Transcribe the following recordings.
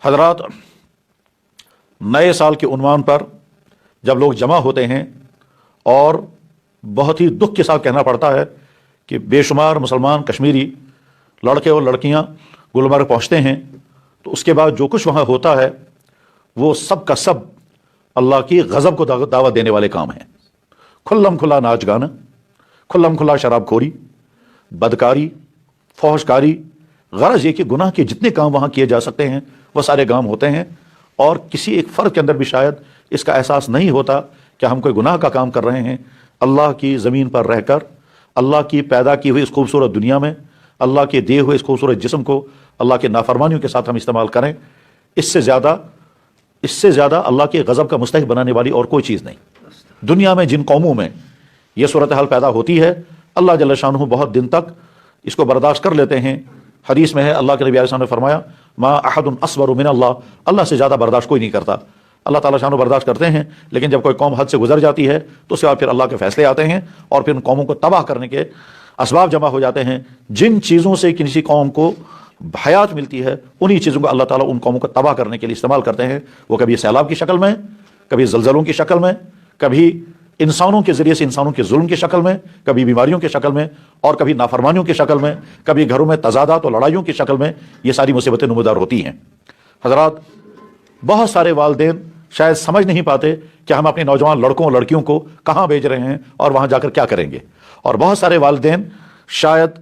حضرات، نئے سال کے عنوان پر جب لوگ جمع ہوتے ہیں اور بہت ہی دکھ کے ساتھ کہنا پڑتا ہے کہ بے شمار مسلمان کشمیری لڑکے اور لڑکیاں گلمرگ پہنچتے ہیں، تو اس کے بعد جو کچھ وہاں ہوتا ہے وہ سب کا سب اللہ کی غضب کو دعوت دینے والے کام ہیں۔ کھلم کھلا ناچ گانا، کھلم کھلا شراب خوری، بدکاری، فحش کاری، غرض یہ کہ گناہ کے جتنے کام وہاں کیے جا سکتے ہیں وہ سارے کام ہوتے ہیں، اور کسی ایک فرد کے اندر بھی شاید اس کا احساس نہیں ہوتا کہ ہم کوئی گناہ کا کام کر رہے ہیں۔ اللہ کی زمین پر رہ کر اللہ کی پیدا کی ہوئی اس خوبصورت دنیا میں اللہ کے دیے ہوئے اس خوبصورت جسم کو اللہ کے نافرمانیوں کے ساتھ ہم استعمال کریں، اس سے زیادہ اللہ کے غضب کا مستحق بنانے والی اور کوئی چیز نہیں۔ دنیا میں جن قوموں میں یہ صورتحال پیدا ہوتی ہے، اللہ جل شانہ بہت دن تک اس کو برداشت کر لیتے ہیں۔ حدیث میں ہے، اللہ کے نبی علیہ السلام نے فرمایا، ما احد اصبر من اللہ سے زیادہ برداشت کوئی نہیں کرتا۔ اللہ تعالیٰ شانہ برداشت کرتے ہیں، لیکن جب کوئی قوم حد سے گزر جاتی ہے تو اس کے بعد پھر اللہ کے فیصلے آتے ہیں اور پھر ان قوموں کو تباہ کرنے کے اسباب جمع ہو جاتے ہیں۔ جن چیزوں سے کسی قوم کو حیات ملتی ہے، انہی چیزوں کو اللہ تعالیٰ ان قوموں کو تباہ کرنے کے لیے استعمال کرتے ہیں۔ وہ کبھی سیلاب کی شکل میں، کبھی زلزلوں کی شکل میں، کبھی انسانوں کے ذریعے سے انسانوں کے ظلم کی شکل میں، کبھی بیماریوں کی شکل میں، اور کبھی نافرمانیوں کی شکل میں، کبھی گھروں میں تضادات اور لڑائیوں کی شکل میں یہ ساری مصیبتیں نمودار ہوتی ہیں۔ حضرات، بہت سارے والدین شاید سمجھ نہیں پاتے کہ ہم اپنے نوجوان لڑکوں اور لڑکیوں کو کہاں بھیج رہے ہیں اور وہاں جا کر کیا کریں گے، اور بہت سارے والدین شاید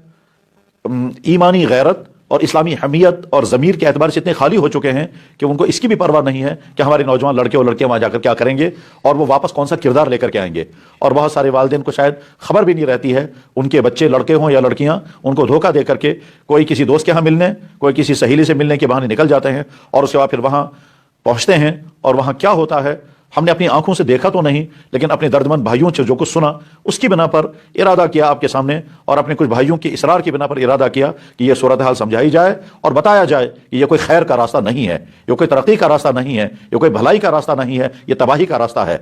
ایمانی غیرت اور اسلامی حمیت اور ضمیر کے اعتبار سے اتنے خالی ہو چکے ہیں کہ ان کو اس کی بھی پرواہ نہیں ہے کہ ہمارے نوجوان لڑکے اور لڑکیاں وہاں جا کر کیا کریں گے اور وہ واپس کون سا کردار لے کر کے آئیں گے۔ اور بہت سارے والدین کو شاید خبر بھی نہیں رہتی ہے، ان کے بچے لڑکے ہوں یا لڑکیاں ان کو دھوکہ دے کر کے کوئی کسی دوست کے ہاں ملنے، کوئی کسی سہیلی سے ملنے کے بہانے نکل جاتے ہیں، اور اس کے بعد پھر وہاں پہنچتے ہیں اور وہاں کیا ہوتا ہے ہم نے اپنی آنکھوں سے دیکھا تو نہیں، لیکن اپنے دردمند بھائیوں سے جو کچھ سنا اس کی بنا پر ارادہ کیا آپ کے سامنے، اور اپنے کچھ بھائیوں کے اصرار کی بنا پر ارادہ کیا کہ یہ صورتحال سمجھائی جائے اور بتایا جائے کہ یہ کوئی خیر کا راستہ نہیں ہے، یہ کوئی ترقی کا راستہ نہیں ہے، یہ کوئی بھلائی کا راستہ نہیں ہے، یہ تباہی کا راستہ ہے۔